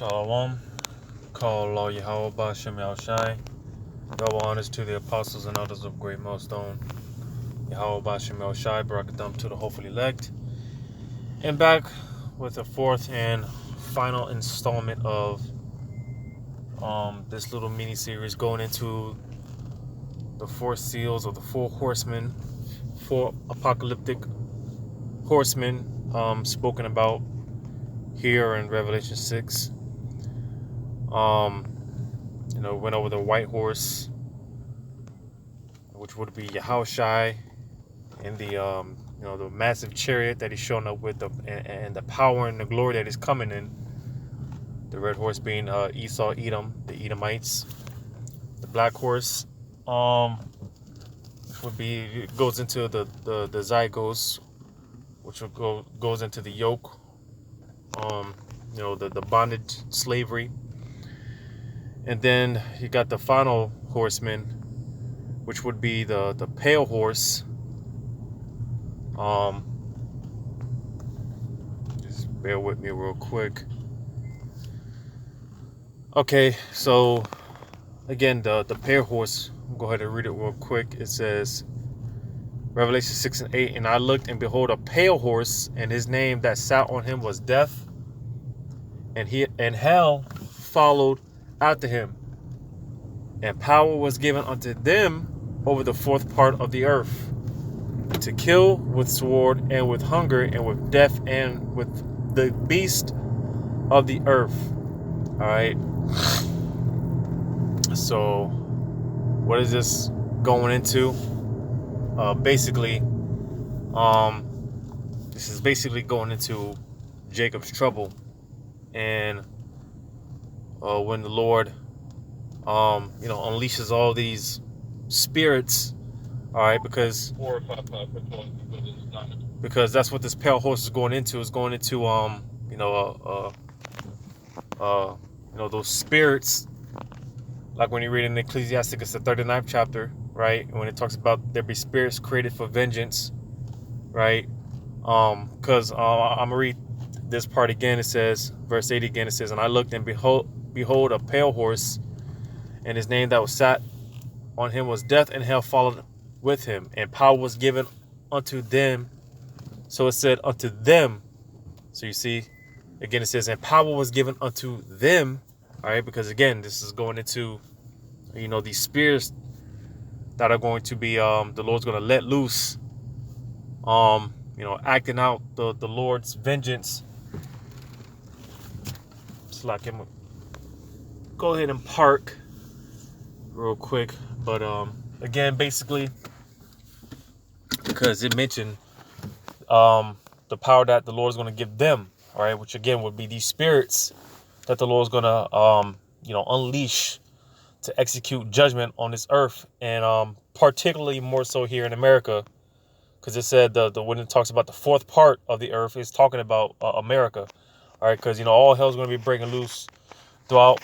Shalom. Call all Yahweh Bashem Yahushai. Double honors to the apostles and others of great milestone. Yahweh Bashem Yahushai, Barakatam to the hopefully elect. And back with the fourth and final installment of this little mini series going into the four seals of the four horsemen, four apocalyptic horsemen spoken about here in Revelation 6. Went over the white horse, which would be Yahushai, and the massive chariot that he's showing up with, and the power and the glory that is coming in. The red horse being Esau, Edom, the Edomites. The black horse, would be, it goes into the zygos, which goes into the yoke, the bondage, slavery. And then you got the final horseman, which would be the pale horse. Just bear with me real quick. Okay, so again, the pale horse, I'll go ahead and read it real quick. It says, Revelation 6 and 8, and I looked, and behold, a pale horse, and his name that sat on him was Death, and hell followed after him, and power was given unto them over the fourth part of the earth, to kill with sword, and with hunger, and with death, and with the beast of the earth. All right. So, what is this going into? Basically, this is basically going into Jacob's trouble, and when the Lord, unleashes all these spirits, all right, because that's what this pale horse is going into. Is going into those spirits, like when you read in Ecclesiasticus, the 39th chapter, right, when it talks about there be spirits created for vengeance, right? Because I'm gonna read this part again. It says, verse 8 again. It says, and I looked, and behold, a pale horse, and his name that was sat on him was Death, and hell followed with him, and power was given unto them. So it said unto them. So you see, again, it says, and power was given unto them. All right, because again, this is going into, these spirits that are going to be, the Lord's going to let loose, acting out the Lord's vengeance. It's like I'm gonna go ahead and park real quick, but again, basically, because it mentioned the power that the Lord is going to give them, all right, which again would be these spirits that the Lord is going to unleash to execute judgment on this earth, and particularly more so here in America, because it said when it talks about the fourth part of the earth, it's talking about America, all right, because all hell's going to be breaking loose throughout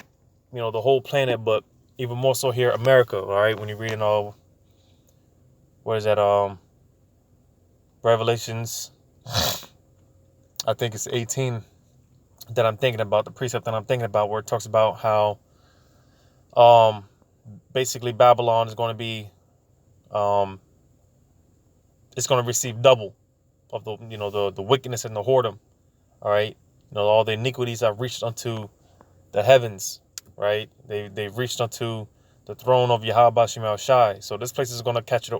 the whole planet, but even more so here, America. All right, when you're reading what is that? Revelations, I think it's 18 that I'm thinking about, the precept that I'm thinking about, where it talks about how basically Babylon is going to be it's going to receive double of the wickedness and the whoredom. All right, all the iniquities have reached unto the heavens. Right, they've reached unto the throne of Yahweh Bashem Yahushai. So this place is going to catch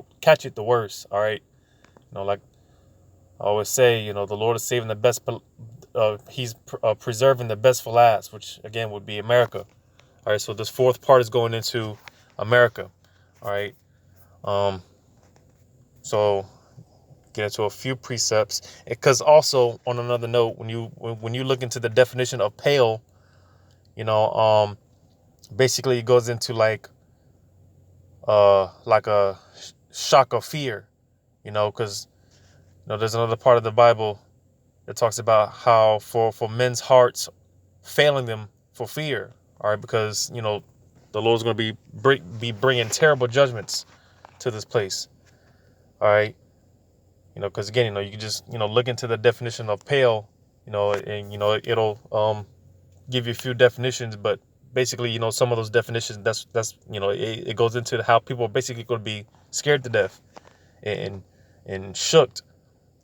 it the worst. All right, like I always say, the Lord is saving the best. He's preserving the best for last, which again would be America. All right, so this fourth part is going into America. All right, so get into a few precepts, because also on another note, when you look into the definition of pale, basically it goes into like a shock of fear, because there's another part of the Bible that talks about how for men's hearts failing them for fear. All right, because the Lord's going to be bringing terrible judgments to this place. All right, because again, you can just look into the definition of pale, and it'll give you a few definitions, but basically, you know, some of those definitions, that's you know, it goes into how people are basically going to be scared to death and shooked.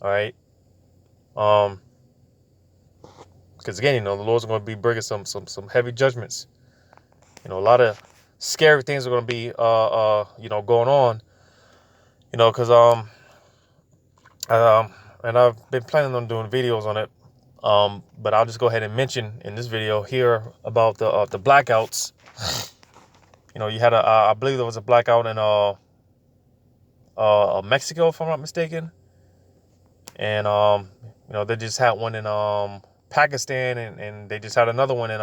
All right. Because again, you know, the Lord's going to be bringing some heavy judgments. You know, a lot of scary things are going to be you know, going on. You know, because and I've been planning on doing videos on it. But I'll just go ahead and mention in this video here about the blackouts. You know, you had I believe there was a blackout in Mexico, if I'm not mistaken, and you know, they just had one in Pakistan, and they just had another one in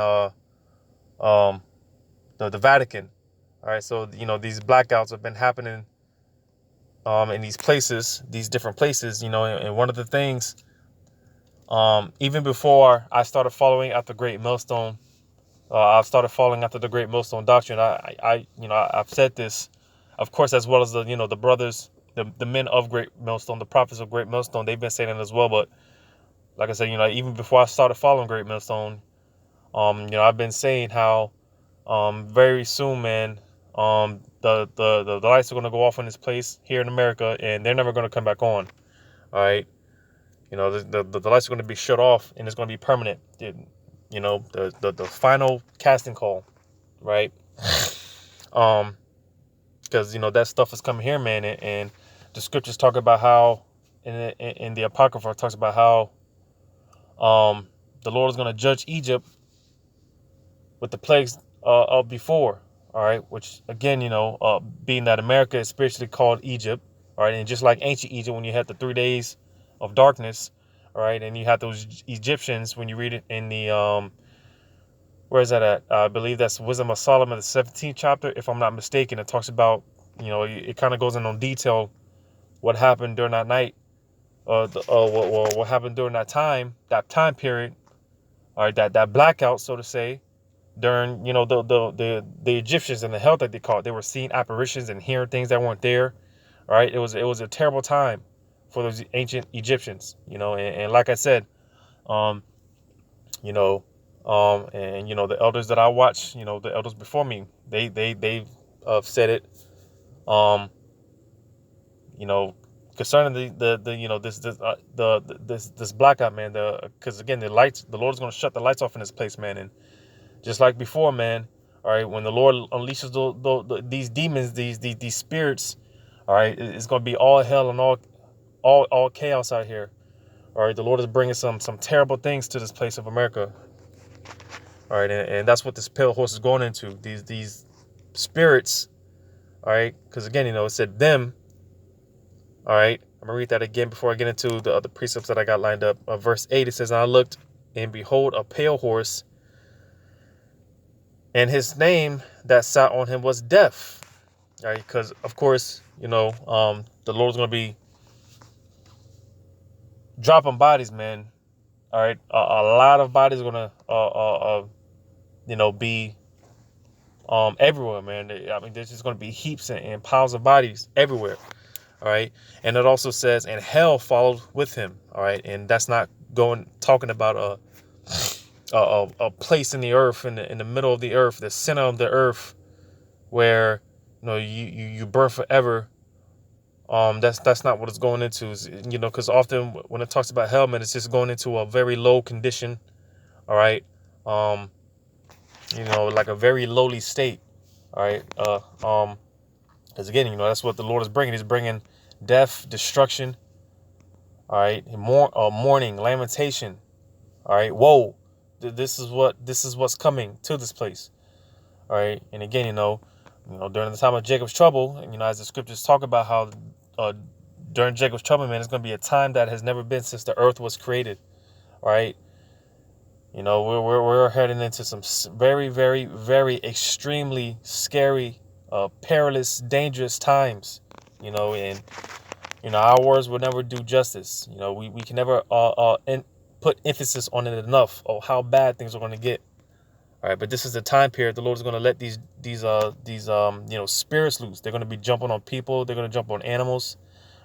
um the Vatican. All right, so you know, these blackouts have been happening in these places, these different places. You know, and one of the things, even before I started following after Great Millstone. I've started following after the Great Millstone doctrine. You know, I've said this, of course, as well as the, you know, the brothers, the men of Great Millstone, the prophets of Great Millstone, they've been saying it as well. But like I said, you know, even before I started following Great Millstone, you know, I've been saying how, very soon, man, the lights are going to go off in this place here in America, and they're never going to come back on. All right. You know, the lights are going to be shut off, and it's going to be permanent. You know, the final casting call, right? Because, you know, that stuff is coming here, man, and the scriptures talk about how, in the Apocrypha, it talks about how the Lord is going to judge Egypt with the plagues of before, all right? Which, again, you know, being that America is spiritually called Egypt, all right? And just like ancient Egypt, when you had the 3 days of darkness, all right, and you had those Egyptians, when you read it in the where is that at? I believe that's Wisdom of Solomon, the 17th chapter, if I'm not mistaken. It talks about, you know, it kind of goes in on detail what happened during that night, what happened during that time period, all right, that blackout, so to say, during, you know, the Egyptians and the hell that they called. They were seeing apparitions and hearing things that weren't there, all right. It was a terrible time for those ancient Egyptians, you know, and like I said, you know, and you know, the elders that I watch, you know, the elders before me, they've said it, you know, concerning the you know, this blackout, man. Because again, the Lord is going to shut the lights off in this place, man. And just like before, man, all right, when the Lord unleashes these demons, these spirits, all right, it's going to be all hell and all chaos out here. All right, the Lord is bringing some terrible things to this place of America. All right, and that's what this pale horse is going into. These spirits, all right, because again, you know, it said them. All right, I'm gonna read that again before I get into the other precepts that I got lined up. Verse 8, it says, "And I looked, and behold, a pale horse, and his name that sat on him was Death." All right, because of course, you know, the Lord's gonna be dropping bodies, man. All right, a lot of bodies are gonna you know, be everywhere, man. I mean, there's just going to be heaps and piles of bodies everywhere. All right. And it also says, and hell followed with him. All right. And that's not talking about a place in the earth, in the middle of the earth, the center of the earth, where, you know, you burn forever. That's not what it's going into, you know, because often when it talks about hell, man, it's just going into a very low condition. All right. You know, like a very lowly state. All right. Because again, you know, that's what the Lord is bringing. He's bringing death, destruction. All right. Mourning, lamentation. All right. Woe. This is what's coming to this place. All right. And again, you know, during the time of Jacob's trouble, and, you know, as the scriptures talk about how, during Jacob's trouble, man, it's going to be a time that has never been since the earth was created. All right. You know, we're heading into some very, very, very extremely scary, perilous, dangerous times. You know, and, you know, our words will never do justice. You know, we can never put emphasis on it enough of how bad things are going to get. All right, but this is the time period the Lord is going to let these you know, spirits loose. They're going to be jumping on people. They're going to jump on animals.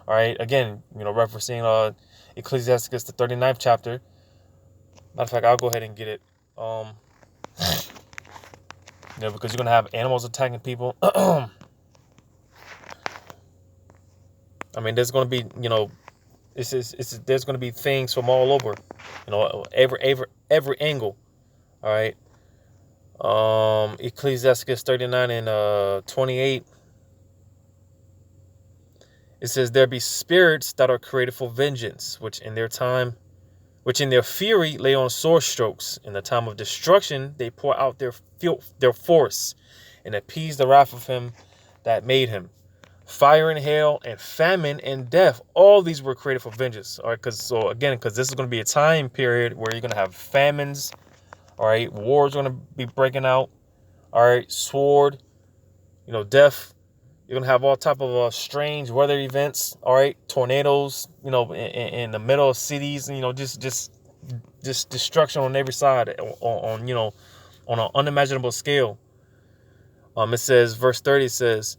All right, again, you know, referencing Ecclesiasticus, the 39th chapter. Matter of fact, I'll go ahead and get it. Because you're going to have animals attacking people. I mean, there's going to be, there's going to be things from all over, every angle. All right. Ecclesiastes 39 and 28. It says, there be spirits that are created for vengeance, which in their fury lay on sword strokes. In the time of destruction, they pour out their force and appease the wrath of him that made him. Fire and hail and famine and death, all these were created for vengeance. All right, because this is going to be a time period where you're going to have famines. All right, wars are going to be breaking out. All right, sword, death. You're going to have all type of strange weather events. All right, tornadoes, in the middle of cities, just destruction on every side on an unimaginable scale. It says, verse 30 says,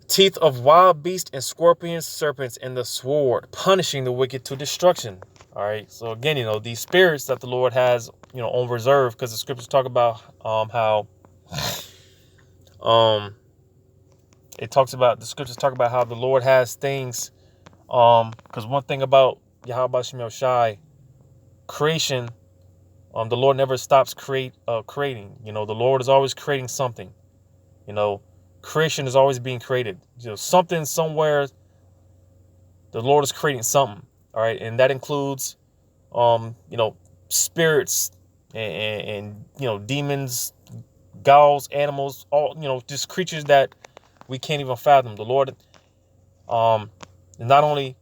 teeth of wild beasts and scorpions, serpents, and the sword, punishing the wicked to destruction. All right. So again, these spirits that the Lord has, on reserve, because the scriptures talk about how the scriptures talk about how the Lord has things. Because one thing about Yahweh Shem Shai, creation, the Lord never stops creating. The Lord is always creating something. Creation is always being created. Something somewhere, the Lord is creating something. All right. And that includes, spirits and demons, ghouls, animals, all, just creatures that we can't even fathom. The Lord, not only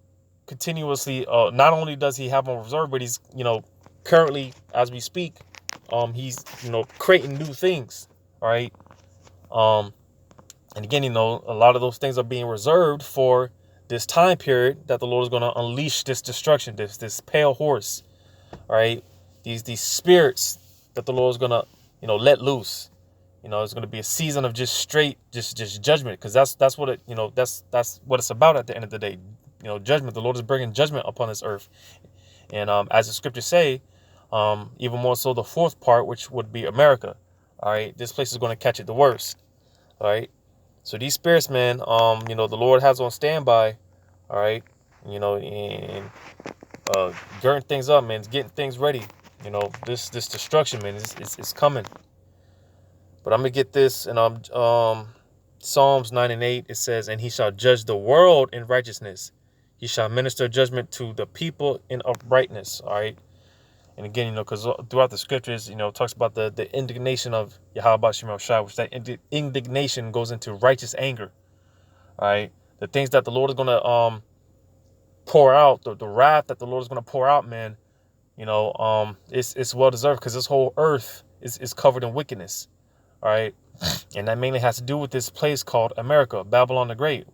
does he have on reserve, but he's, currently, as we speak, he's, creating new things. All right. And again, a lot of those things are being reserved for this time period that the Lord is going to unleash this destruction, this pale horse, all right? These spirits that the Lord is going to, let loose. It's going to be a season of just straight, just judgment, because that's what it, that's what it's about at the end of the day. Judgment. The Lord is bringing judgment upon this earth, and as the scriptures say, even more so the fourth part, which would be America. All right, this place is going to catch it the worst. All right. So these spirits, man, the Lord has on standby, all right, and girding things up, man, getting things ready. This destruction, man, it's coming. But I'm gonna get this in Psalms 9 and 8. It says, and he shall judge the world in righteousness. He shall minister judgment to the people in uprightness. All right. And again, because throughout the scriptures, it talks about the indignation of Yahweh Shem Shai, which that indignation goes into righteous anger. All right. The things that the Lord is going to pour out, the wrath that the Lord is going to pour out, man, it's well-deserved, because this whole earth is covered in wickedness. All right. And that mainly has to do with this place called America, Babylon the Great.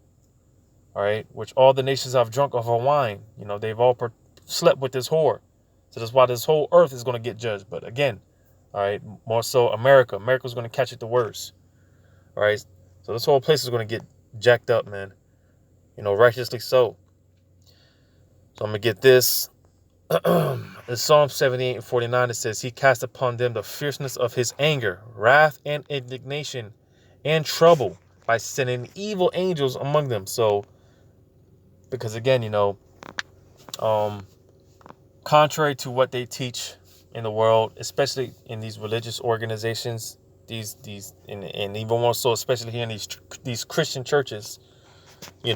All right. Which all the nations have drunk of her wine. They've all slept with this whore. So that's why this whole earth is going to get judged. But again, all right, more so America's going to catch it the worst. All right. So this whole place is going to get jacked up, man. Righteously so. So I'm going to get this. In Psalm 78 and 49, it says, he cast upon them the fierceness of his anger, wrath and indignation and trouble by sending evil angels among them. So, because again, contrary to what they teach in the world, especially in these religious organizations, these and even more so, especially here in these Christian churches, they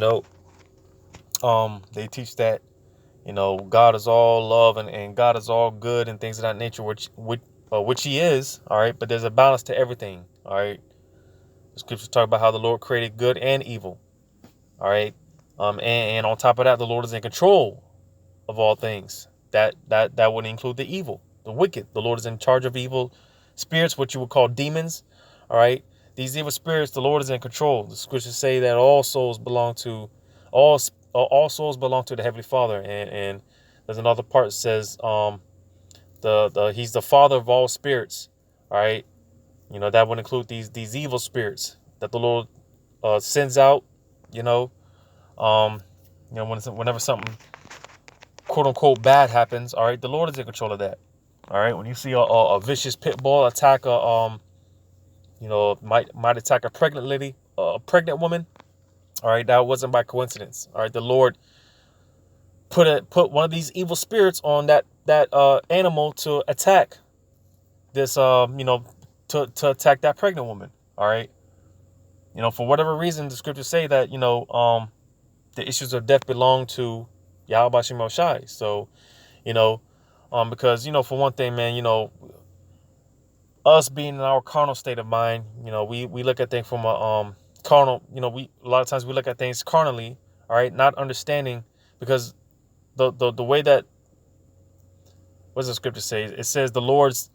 teach that, God is all love and God is all good and things of that nature, which he is, all right. But there's a balance to everything, all right. The scriptures talk about how the Lord created good and evil, all right. And on top of that, the Lord is in control of all things. That would include the evil, the wicked. The Lord is in charge of evil spirits, what you would call demons. All right. These evil spirits, the Lord is in control. The scriptures say that all souls belong to the Heavenly Father. And there's another part that says he's the father of all spirits. All right. That would include these evil spirits that the Lord sends out, whenever something quote unquote bad happens. All right. The Lord is in control of that. All right, when you see a vicious pit bull attack might attack a pregnant lady, a pregnant woman. All right, that wasn't by coincidence. All right, the Lord put one of these evil spirits on that animal to attack this to attack that pregnant woman. All right, for whatever reason, the scriptures say that the issues of death belong to Yahweh Shem Shai. So because for one thing, man, us being in our carnal state of mind, we look at things from a carnal, we a lot of times we look at things carnally, all right, not understanding, because the way that, what does the scripture say? It says the Lord's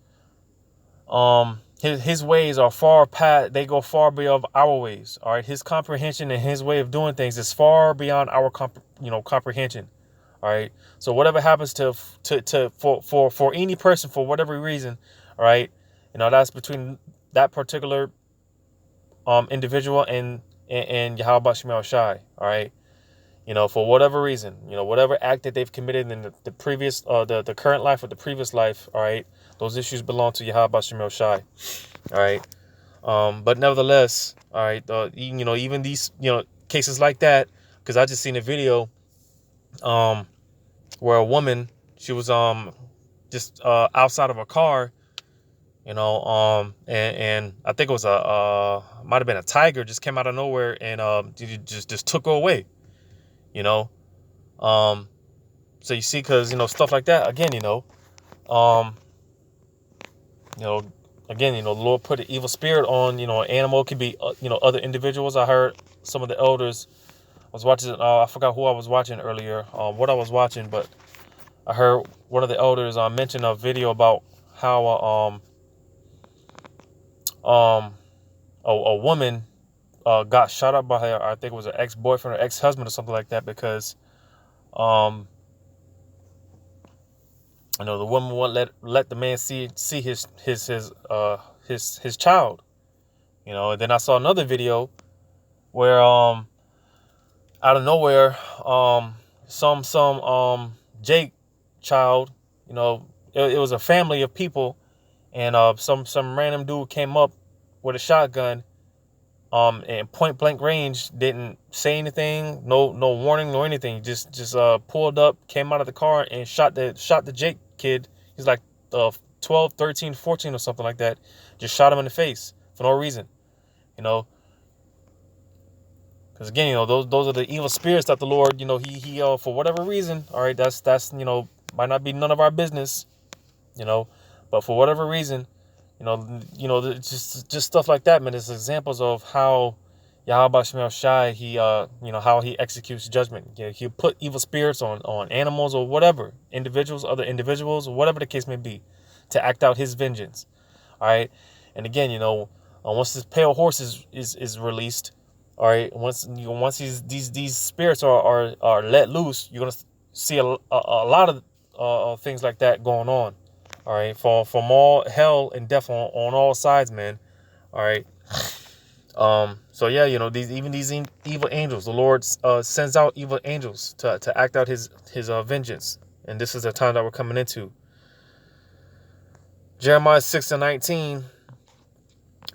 his ways are far past, they go far beyond our ways. All right, his comprehension and his way of doing things is far beyond our comprehension. All right, so whatever happens for any person for whatever reason, all right, that's between that particular individual and Yahweh Shema Shai. All right, for whatever reason, whatever act that they've committed in the previous, the current life or the previous life, all right, those issues belong to Yahweh Shema Shai. All right, but nevertheless, all right, even these, cases like that, because I just seen a video, where a woman, she was just outside of a car, and I think it was might have been a tiger, just came out of nowhere and just took her away. So you see, because stuff like that again, again, the Lord put an evil spirit on, an animal. It could be other individuals. I heard some of the elders, I was watching, I forgot who I was watching earlier, what I was watching, but I heard one of the elders mention a video about how a woman got shot up by her, I think it was her ex-boyfriend or ex-husband or something like that, because the woman wouldn't let the man see his child. And then I saw another video where out of nowhere some Jake child, it was a family of people, and some random dude came up with a shotgun, and point blank range, didn't say anything, no warning, no anything, just pulled up, came out of the car and shot the Jake kid. He's like 12, 13, 14 or something like that. Just shot him in the face for no reason, because again, those are the evil spirits that the Lord, he for whatever reason, all right, that's might not be none of our business, but for whatever reason, just stuff like that, man. It's examples of how Yahweh Shema Shai, he how he executes judgment. He'll put evil spirits on animals or whatever, other individuals, or whatever the case may be, to act out his vengeance. All right, and again, once this pale horse is released, all right, once these spirits are let loose, you're gonna see a lot of things like that going on. All right, from all hell and death on all sides, man. All right. So yeah, these evil angels, the Lord sends out evil angels to act out his vengeance, and this is the time that we're coming into. Jeremiah 6:19.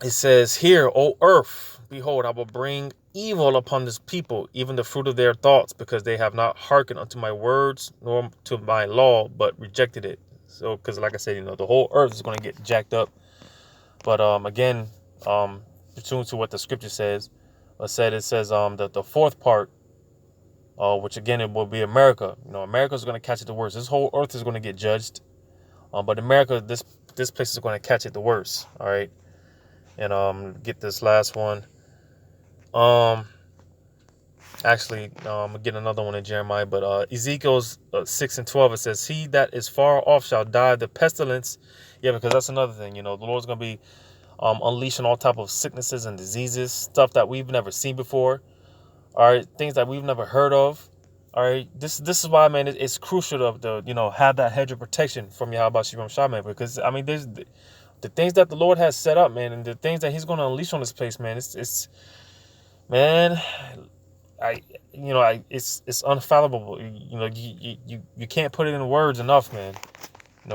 It says, "Hear, O earth, behold, I will bring evil upon this people, even the fruit of their thoughts, because they have not hearkened unto my words, nor to my law, but rejected it." So, because like I said, the whole earth is going to get jacked up. But again, pursuant to what the scripture says, it says the fourth part, which again it will be America. America is going to catch it the worst. This whole earth is going to get judged, but America, this place is going to catch it the worst. All right, and get this last one. Actually, I'm gonna get another one in Jeremiah, but Ezekiel's 6:12, it says, "He that is far off shall die the pestilence." Yeah, because that's another thing. The Lord's gonna be unleashing all type of sicknesses and diseases, stuff that we've never seen before. All right, things that we've never heard of. All right, this is why, man, it's crucial to have that hedge of protection from Yahweh Shem Shai, man, because there's the things that the Lord has set up, man, and the things that He's gonna unleash on this place, man. It's man. It's unfathomable. You can't put it in words enough, man.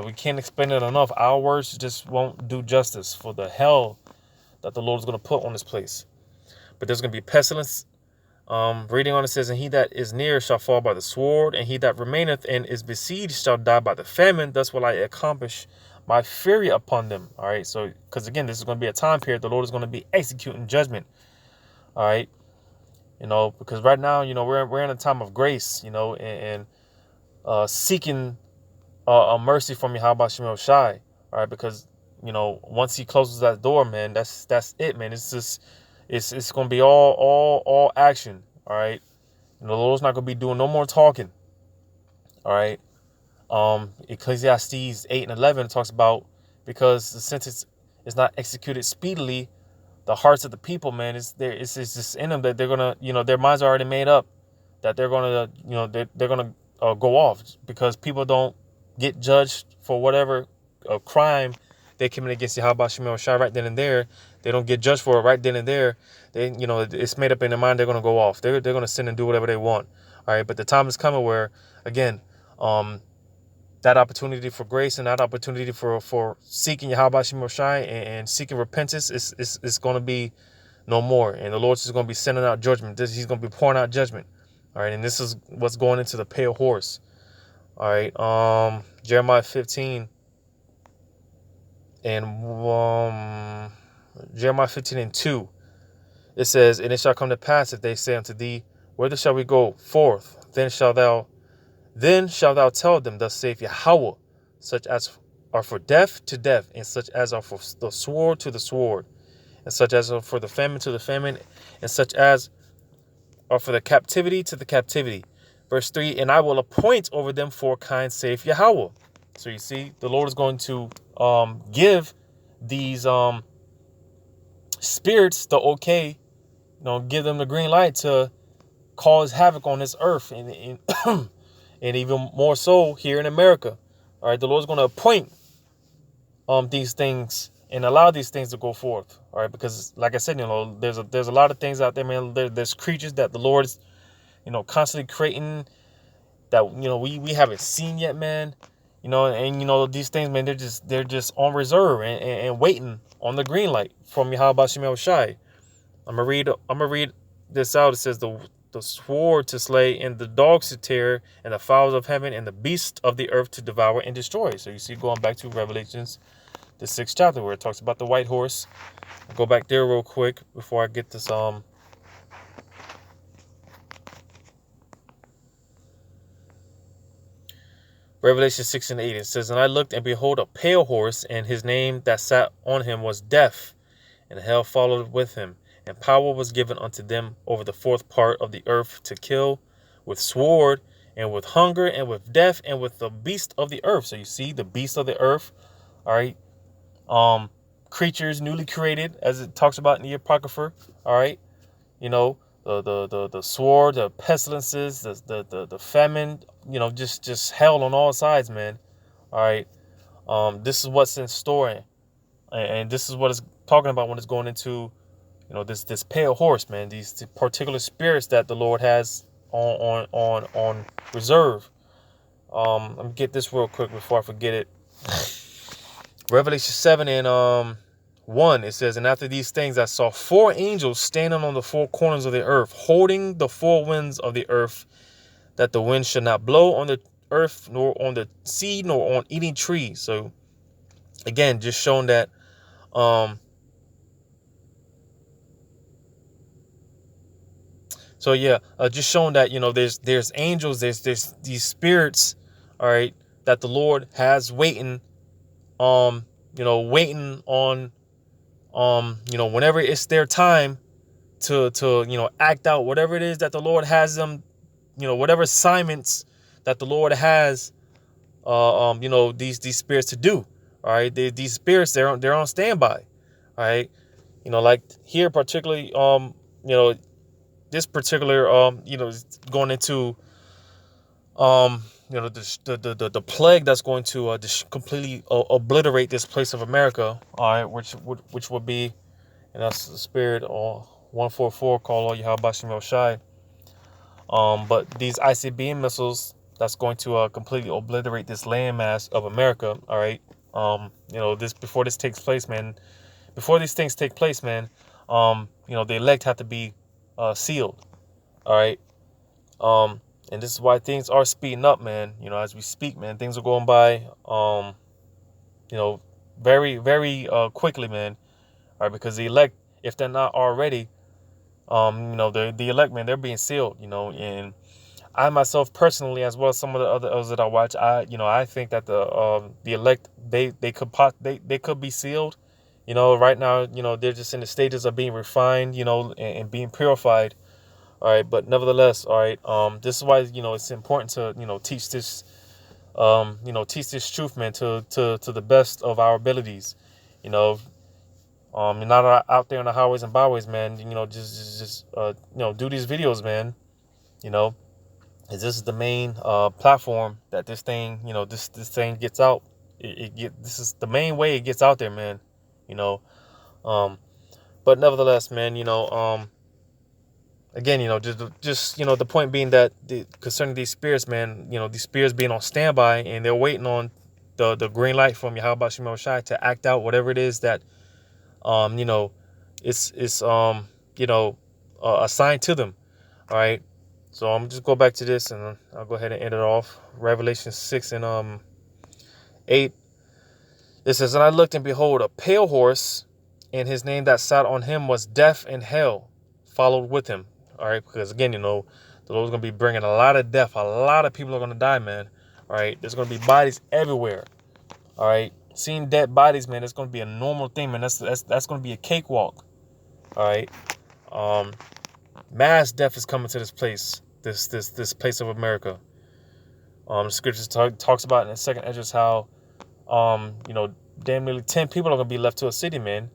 we can't explain it enough. Our words just won't do justice for the hell that the Lord is going to put on this place. But there's going to be pestilence. Reading on, it says, and he that is near shall fall by the sword, and he that remaineth and is besieged shall die by the famine. Thus will I accomplish my fury upon them. All right. So, because again, this is going to be a time period. The Lord is going to be executing judgment. All right. Because right now, we're in a time of grace, and seeking a mercy from Yahweh Shem Shai. All right. Because, once he closes that door, man, that's it, man. It's just, it's going to be all action. All right. The Lord's not going to be doing no more talking. All right. Ecclesiastes 8 and 11 talks about, because the sentence is not executed speedily, the hearts of the people, man, it's just in them that they're gonna, their minds are already made up that they're gonna, they're gonna go off, because people don't get judged for whatever crime they commit against Yahweh Shem Shai right then and there. They don't get judged for it right then and there. They, it's made up in their mind they're gonna go off. They're gonna sin and do whatever they want. All right, but the time is coming where, again, that opportunity for grace and that opportunity for seeking Yahweh Shem Shai and seeking repentance is going to be no more. And the Lord's just going to be sending out judgment. He's going to be pouring out judgment. All right. And this is what's going into the pale horse. All right. Jeremiah 15 and Jeremiah 15 and 2. It says, and it shall come to pass, if they say unto thee, whither shall we go forth? Then shalt thou tell them, thus saith Yahweh, such as are for death to death, and such as are for the sword to the sword, and such as are for the famine to the famine, and such as are for the captivity to the captivity. Verse 3, and I will appoint over them 4 kinds, saith Yahweh. So you see, the Lord is going to give these spirits the okay, give them the green light to cause havoc on this earth, and and even more so here in America. All right, the Lord's going to appoint these things and allow these things to go forth. All right, because like I said, there's a lot of things out there, man. There's creatures that the Lord is, constantly creating that we haven't seen yet, man. And these things, man, they're just on reserve and waiting on the green light from Yahweh Shem Shai. I'm gonna read this out. It says the sword to slay, and the dogs to tear, and the fowls of heaven, and the beasts of the earth to devour and destroy. So you see, going back to Revelations, the 6th chapter, where it talks about the white horse. I'll go back there real quick before I get this. Revelation 6 and 8. It says, and I looked, and behold, a pale horse, and his name that sat on him was Death, and hell followed with him. And power was given unto them over the 4th part of the earth to kill with sword, and with hunger, and with death, and with the beast of the earth. So you see, the beast of the earth, all right, creatures newly created, as it talks about in the Apocrypha, all right, the sword, the pestilences, the famine, just hell on all sides, man. All right, this is what's in store, and this is what it's talking about when it's going into, this pale horse, man. These particular spirits that the Lord has on reserve. Let me get this real quick before I forget it. Revelation 7 and 1, it says, and after these things I saw 4 angels standing on the 4 corners of the earth, holding the 4 winds of the earth, that the wind should not blow on the earth, nor on the seed, nor on any tree. So again, just showing that just showing that there's angels, there's these spirits, all right, that the Lord has waiting waiting on whenever it's their time to act out whatever it is that the Lord has them, whatever assignments that the Lord has these spirits to do. All right, these spirits, they're on standby. All right, like here particularly this particular going into the plague that's going to completely obliterate this place of America. All right, which would be, and that's the spirit 144 called Yahweh Shem Shai. But these ICBM missiles that's going to completely obliterate this landmass of America. All right. This before this takes place, man. Before these things take place, man. The elect have to be sealed. All right. And this is why things are speeding up, man. As we speak, man, things are going by, very, very quickly, man. All right, because the elect, if they're not already, the elect, man, they're being sealed. And I myself personally, as well as some of the others that I watch, I think that the elect, they could be sealed. Right now, they're just in the stages of being refined, and being purified. All right, but nevertheless, all right, this is why it's important to teach this, teach this truth, man, to the best of our abilities. You know, you're not out there on the highways and byways, man. Just do these videos, man. You know, is this is the main platform that this thing, this thing gets out. This is the main way it gets out there, man. You know, but nevertheless, man, again, just the point being that concerning these spirits, man, these spirits being on standby and they're waiting on the green light from Yahweh Shema Shai to act out whatever it is that it's assigned to them. All right. So I'm just go back to this and I'll go ahead and end it off. Revelation 6 and 8. It says, "And I looked, and behold, a pale horse, and his name that sat on him was Death, and Hell followed with him." All right, because again, the Lord's going to be bringing a lot of death. A lot of people are going to die, man. All right, there's going to be bodies everywhere. All right, seeing dead bodies, man, it's going to be a normal thing, man. That's going to be a cakewalk. All right, mass death is coming to this place, this place of America. The scriptures talks about in the second Esdras how, damn nearly 10 people are going to be left to a city, man.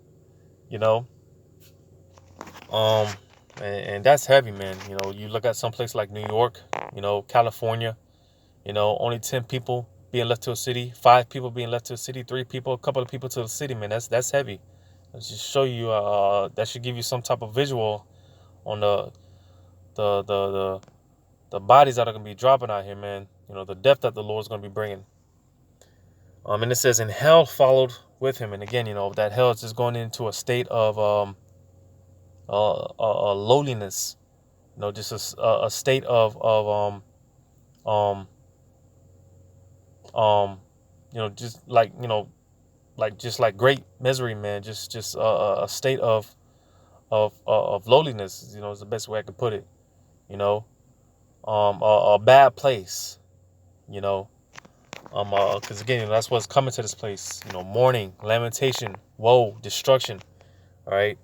And that's heavy, man. You look at some place like New York, California, only 10 people being left to a city, 5 people being left to a city, 3 people, a couple of people to the city, man. That's heavy. Let's just show you, that should give you some type of visual on the bodies that are going to be dropping out here, man. The death that the Lord's going to be bringing. And it says, "And hell followed with him." And again, that hell is just going into a state of lowliness, just a state of just like great misery, man. Just a state of lowliness, is the best way I could put it. A bad place, because again, that's what's coming to this place. Mourning, lamentation, woe, destruction. All right.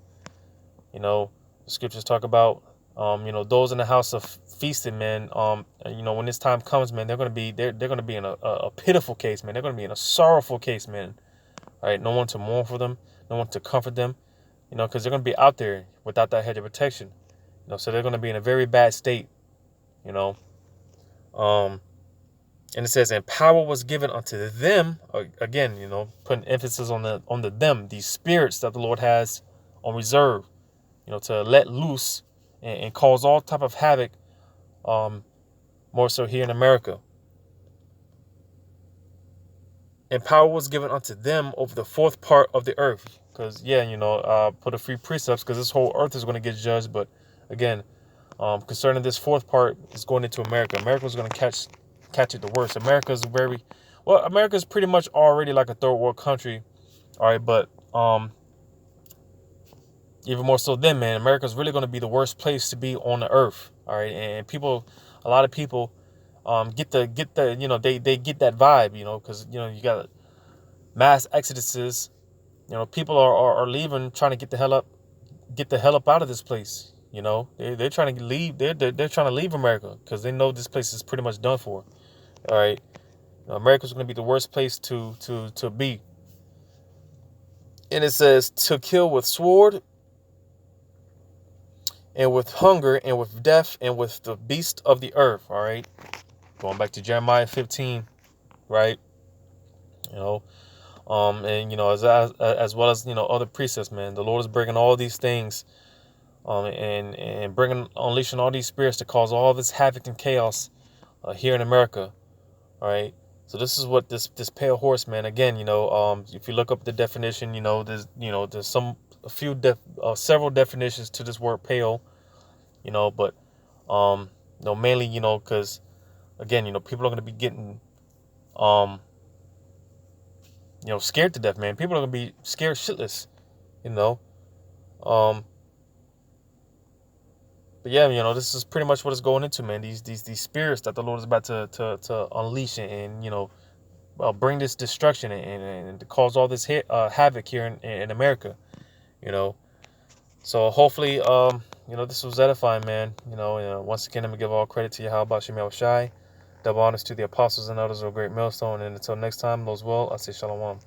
The scriptures talk about, those in the house of feasting, man. When this time comes, man, they're gonna be in a pitiful case, man. They're gonna be in a sorrowful case, man. All right, no one to mourn for them, no one to comfort them, because they're gonna be out there without that hedge of protection. So they're gonna be in a very bad state. And it says, "And power was given unto them." Again, putting emphasis on the them, these spirits that the Lord has on reserve. To let loose and cause all type of havoc, more so here in America. "And power was given unto them over the fourth part of the earth." Because, put a free precepts, because this whole earth is going to get judged. But again, concerning this fourth part is going into America. America's going to catch it the worst. America's pretty much already like a third world country. All right, but even more so then, man, America's really going to be the worst place to be on the earth. All right. And a lot of people, get the, they get that vibe, because, you got mass exoduses, people are leaving, trying to get the hell up out of this place. They're trying to leave. They're trying to leave America because they know this place is pretty much done for. All right. America's going to be the worst place to be. And it says, "To kill with sword, and with hunger, and with death, and with the beast of the earth." All right. Going back to Jeremiah 15, right? And as well as other precepts, man. The Lord is bringing all these things, and unleashing all these spirits to cause all this havoc and chaos, here in America. All right. So this is what this pale horseman, again, if you look up the definition, there's several definitions to this word pale, but mainly, because again, people are going to be getting um scared to death, man. People are going to be scared shitless, you know. Um but yeah, this is pretty much what it's going into, man. These spirits that the Lord is about to unleash and bring this destruction and to cause all this havoc here in America, you know. So hopefully, this was edifying, man. Once again, I'm gonna give all credit to Yahweh Shem Shai. Double honors to the apostles and elders of a great millstone. And until next time, those well, I say shalom.